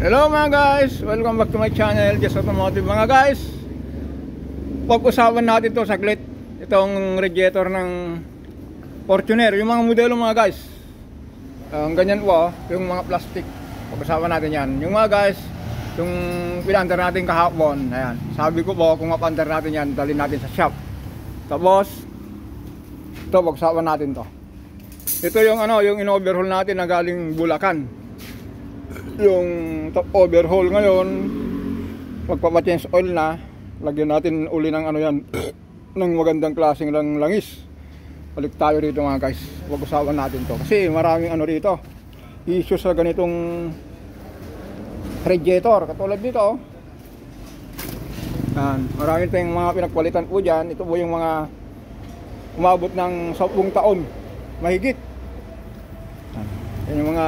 Hello mga guys, welcome back to my channel, Just Automotive. Mga guys, pag-usapan natin to saglit, itong radiator ng Fortuner, yung mga modelo mga guys. Ganyan po, yung mga plastic, pag-usapan natin yan. Yung mga guys, yung pinandar natin kahapon, ayan, sabi ko po kung mapandar natin yan, dalhin natin sa shop. Tapos ito, pag-usapan natin to. Ito yung yung in-overhaul natin na galing Bulacan. Yung top overhaul ngayon, magpapa-change oil na, lagyan natin uli ng yan ng magandang klaseng langis. Balik tayo rito mga guys, pag-usapan natin to kasi maraming rito issues sa ganitong radiator katulad dito. Maraming tayong mga pinagpalitan po dyan. Ito po yung mga umabot ng 10 taon mahigit. Yan yung mga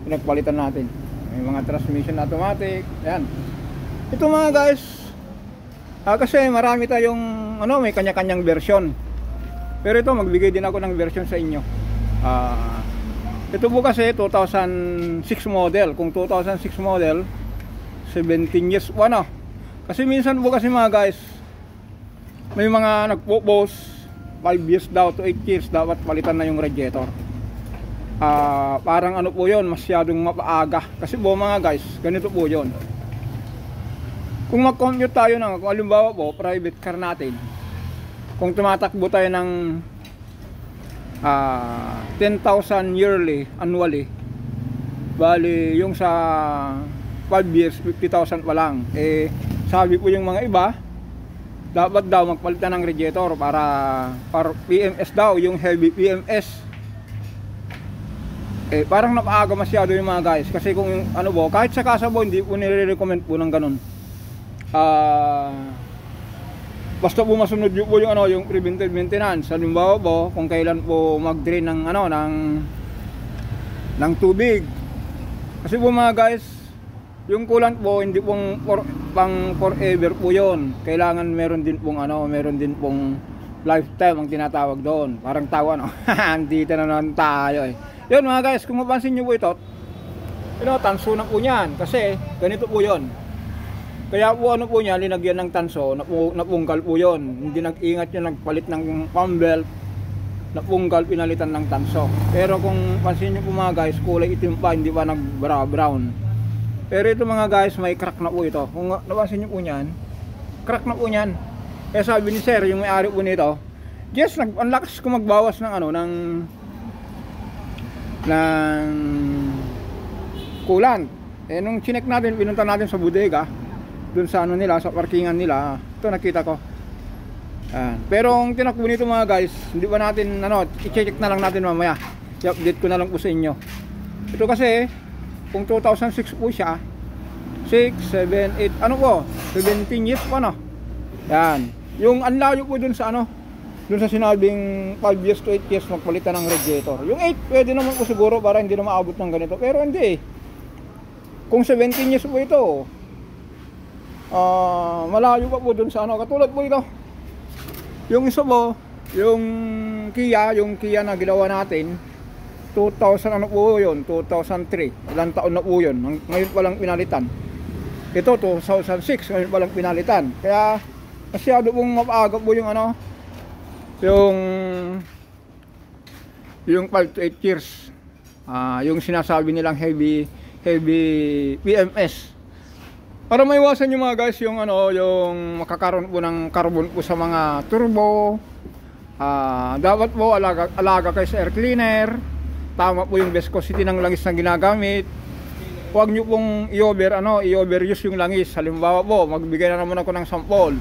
pinagpalitan natin. May mga transmission automatic. Ayan. Ito mga guys, kasi marami tayong may kanya-kanyang version. Pero ito, magbigay din ako ng version sa inyo. Ito po kasi 2006 model. Kung 2006 model, 17 years po Kasi minsan po kasi mga guys, may mga nagpo-post 5 years daw to 8 years dapat palitan na yung radiator. Parang po yun, masyadong mapaaga. Kasi po mga guys, ganito po yun. Kung mag-compute tayo kung halimbawa po, private car natin, kung tumatakbo tayo ng 10,000 yearly, annually, bali yung sa 5 years, 50,000 pa lang. Sabi po yung mga iba, dapat daw magpalitan ng radiator para PMS daw, yung heavy PMS. Parang napaaga masyado yung mga guys. Kasi kung kahit sa Kasabo, hindi po nire-recommend po ng ganun. Basta po masunod po yung preventive maintenance. Halimbawa po, kung kailan po mag-drain ng tubig. Kasi po mga guys, yung coolant po, hindi pong pang forever po yun. Kailangan meron din pong lifetime ang tinatawag doon. Parang tawa andito na naman tayo Yun mga guys, kung mapansin nyo po ito, tanso na po niyan. Kasi ganito po yun. Kaya po po niya, linagyan ng tanso, napungkal po yun. Hindi nag-ingat yun, nagpalit ng pump belt, napungkal, pinalitan ng tanso. Pero kung pansin nyo po mga guys, kulay itim pa, hindi pa nag-brown. Pero ito mga guys, may crack na po ito. Kung napansin nyo po niyan, crack na po niyan. Kaya sabi ni sir, yung may-ari po nito, yes, ang lakas ko magbawas ng coolant. Nung chinek natin, pinunta natin sa bodega, dun sa nila, sa parkingan nila, ito nakita ko. Pero ang tinakbo nito mga guys, hindi pa natin i-check na lang natin mamaya. I-update ko na lang po sa inyo. Ito kasi kung 2006 po siya, 6, 7, 8, 17 years pa Yan. Yung anlayo po dun sa dun sa sinabing 5 years to 8 years magpalitan ng radiator. Yung 8 pwede naman po siguro para hindi na maabot ng ganito. Pero hindi Kung 17 years po ito, malayo pa po dun sa katulad po ito. Yung isa po, yung Kia na ginawa natin, 2000 po yun, 2003. Ilang taon na po yun. Ngayon pa lang pinalitan. Ito 2006, ngayon pa lang pinalitan. Kaya masyado pong mapaaga po yung yung 5 to 8 years. Yung sinasabi nilang heavy PMS. Para maiwasan yung mga guys yung makakaroon po ng carbon po sa mga turbo. Dapat po alaga kayo sa air cleaner. Tama po yung viscosity ng langis na ginagamit. Huwag nyo pong i-overuse yung langis. Halimbawa po, magbigay na naman ako ng sample.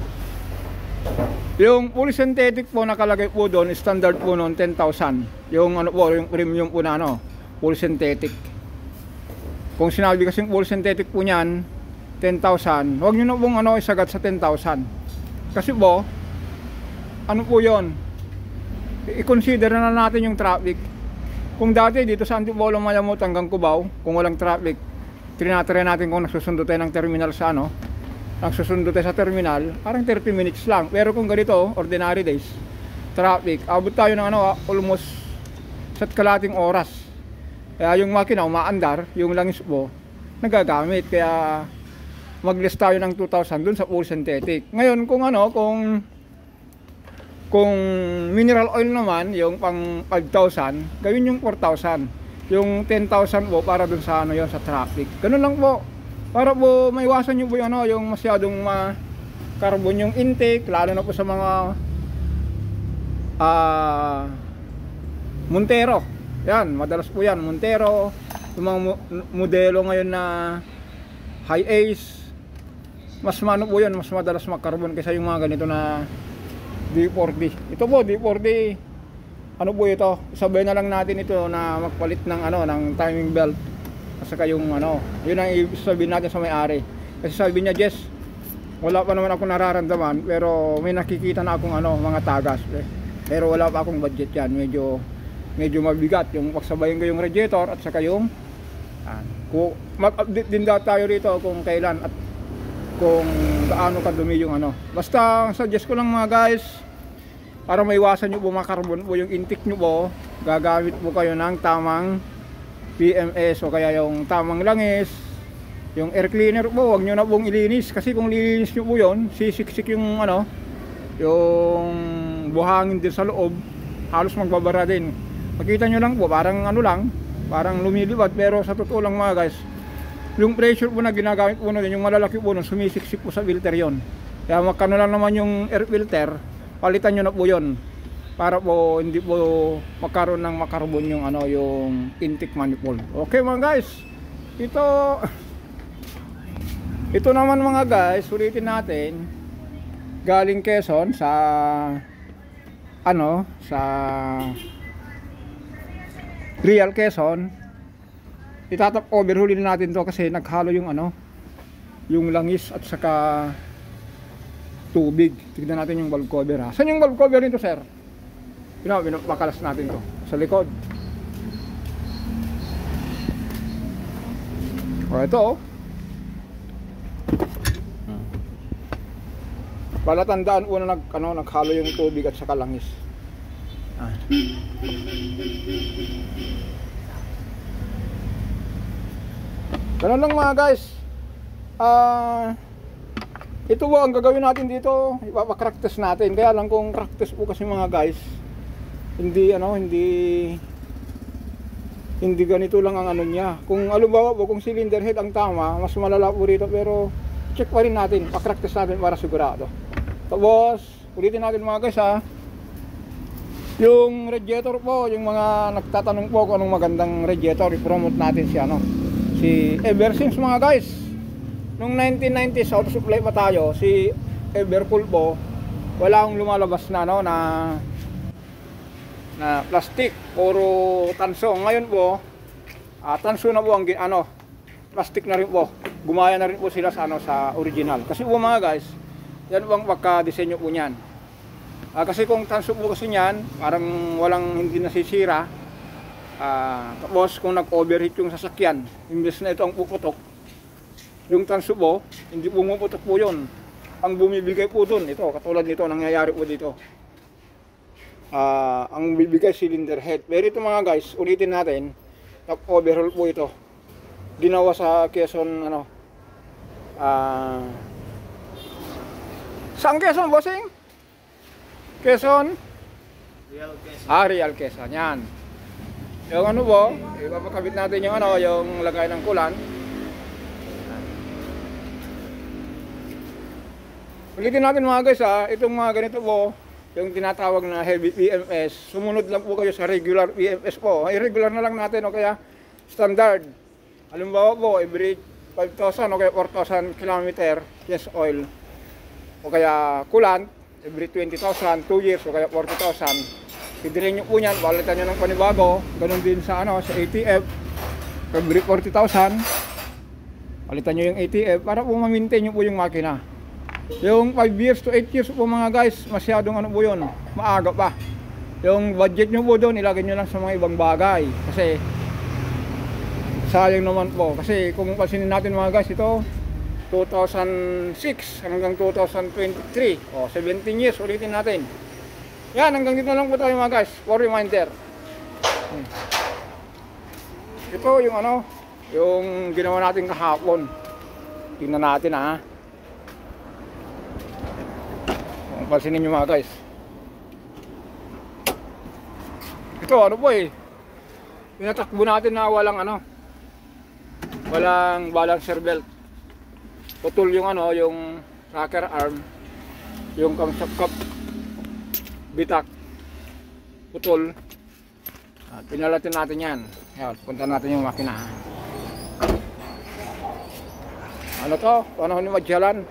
Yung polysynthetic po nakalagay po doon, standard po noon 10,000. Yung yung premium po na polysynthetic. Kung sinabi kasing polysynthetic po niyan 10,000, huwag nyo na pong isagat sa 10,000. Kasi po, po yon? I-consider na natin yung traffic. Kung dati dito sa Antipolo, Mayamot hanggang Cubao, kung walang traffic, tinatry natin kung nagsusundo tayo ng terminal sa nagsusundo tayo sa terminal, parang 30 minutes lang. Pero kung ganito, ordinary days, traffic, abot tayo ng almost sa kalating oras. Kaya yung makina umaandar, yung langis po nagagamit. Kaya mag-list tayo ng 2,000 dun sa full synthetic. Ngayon kung kung mineral oil naman, yung pang 5,000, gawin yung 4,000. Yung 10,000 po para dun sa yon sa traffic. Ganun lang po. Para po maiwasan nyo po yung masyadong carbon yung intake, lalo na po sa mga Montero. Yan, madalas po yan, Montero. Yung mga modelo ngayon na high ace, mas po yan, mas madalas mag-carbon kaysa yung mga ganito na D40. Ito po, D40, ano po ito? Sabay na lang natin ito na magpalit ng ng timing belt. At saka yung yun ang sabihin natin sa may-ari. Kasi sabi niya, Jess, wala pa naman ako nararamdaman, pero may nakikita na akong mga tagas. Pero wala pa akong budget yan. Medyo mabigat yung pagsabayin ko yung radiator at saka yung mag-update din daw tayo rito kung kailan at kung gaano kadumi yung basta suggest ko lang mga guys, para maiwasan nyo po makarbon po yung intake nyo po, gagamit po kayo ng tamang PMS o kaya yung tamang langis. Yung air cleaner po, huwag nyo na pong ilinis, kasi kung lilinis nyo po yun, sisiksik yung yung buhangin din sa loob, halos magbabara din. Makita nyo lang po, parang parang lumilipad, pero sa totoo lang mga guys, yung pressure po na ginagamit po natin, yung malalaki po nun, sumisiksik po sa filter yon. Kaya magkano lang naman yung air filter, palitan nyo na po yon, para po hindi po magkaroon ng makarbon yung yung intake manifold. Okay mga guys, ito naman mga guys, ulitin natin, galing Quezon sa sa Real Quezon. Itatap overhauling natin to kasi naghalo yung yung langis at saka tubig. Tignan natin yung valve cover ha. Saan yung valve cover nito, sir? Pinapakalas natin to sa likod. Ito palatandaan una naghalo yung tubig at saka langis. Ganun lang mga guys. Ito po ang gagawin natin dito, ipapakrak test natin. Kaya lang kung crack test po kasi mga guys, hindi ganito lang ang niya. Kung halimbawa po, kung cylinder head ang tama, mas malala po rito, pero check pa rin natin, pakrak test natin para sigurado. Tapos ulitin natin mga guys ha. Yung radiator po, yung mga nagtatanong po kung anong magandang radiator, i-promote natin si Eversense mga guys. Nung 1990s, auto supply pa tayo, si Evercool po, wala akong lumalabas na na plastic, puro tanso. Ngayon po, tanso na po ang plastic na rin po. Gumaya na rin po sila sa original. Kasi po mga guys, yan po ang pagka-disenyo po niyan. Kasi kung tanso po kasi niyan, parang hindi nasisira. Tapos kung nag-overheat yung sasakyan, imbes na ito ang puputok, yung tanso po, hindi pumuputok po yun. Ang bumibigay po dun, ito, katulad nito, nangyayari po dito. Ang bibigay cylinder head. Pero ito mga guys, ulitin natin, top overhaul po ito. Ginawa sa Quezon, saan Quezon, bossing? Quezon? Real Quezon. Real Quezon, yan. Yung po, ipapakabit natin yung yung lagay ng kulan. Ulitin natin mga guys itong mga ganito po, yung tinatawag na heavy PMS, sumunod lang po kayo sa regular PMS po. Irregular na lang natin o kaya standard. Halimbawa po, every 5,000 o kaya 4,000 km, yes oil. O kaya coolant, every 20,000, 2 years o kaya 40,000. Pidilin nyo po yan, balitan nyo ng panibago. Ganon din sa ATF, every 40,000 palitan nyo yung ATF para po ma-maintain nyo po yung makina. Yung 5 years to 8 years po mga guys, masyadong po yun, maaga pa. Yung budget nyo po doon, ilagay nyo lang sa mga ibang bagay. Kasi sayang naman po. Kasi kung pansinin natin mga guys, ito 2006 hanggang 2023, 17 years, ulitin natin. Yan, hanggang dito lang po tayo mga guys, for reminder. Ito yung yung ginawa natin kahapon. Tingnan natin ha. Kung pansinin nyo mga guys. Ito ano po eh. Pinatakbo natin na walang walang balancer belt. Putol yung yung rocker arm. Yung kamsap bitak. Putol. At pinalatin natin yan. Ayan, punta natin yung makina. Ano to? Panahon ni Madyalan.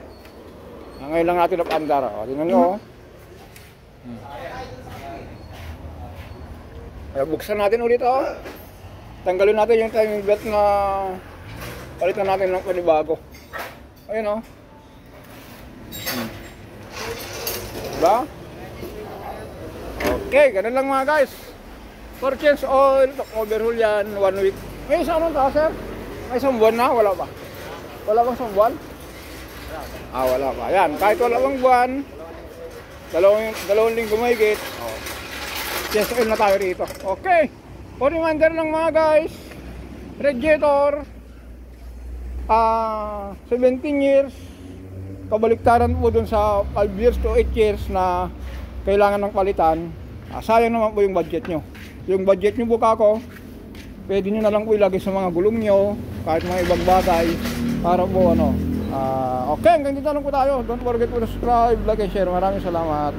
Ngayon lang natin napandar. O, tingnan nyo. Kaya buksan natin ulit tanggalin natin yung timing belt na palitan natin ng panibago. Ayun diba? Okay, ganun lang mga guys. For change oil, overhaul yan 1 week. May isang sir? May isang buwan na? Wala pa? Wala bang isang buwan? Wala pa. Yan, kahit wala bang buwan, dalawang linggo mahigit. Change oil na tayo rito. Okay. For reminder lang mga guys, radiator 17 years, kabaliktaran po dun sa 5 years to 8 years na kailangan ng palitan. Sayang naman po yung budget nyo. Yung budget nyo buka ko, pwede nyo na lang po ilagay sa mga gulong nyo, kahit mga ibang bagay, para po okay, hanggang dito lang po tayo. Don't forget to subscribe, like and share. Maraming salamat.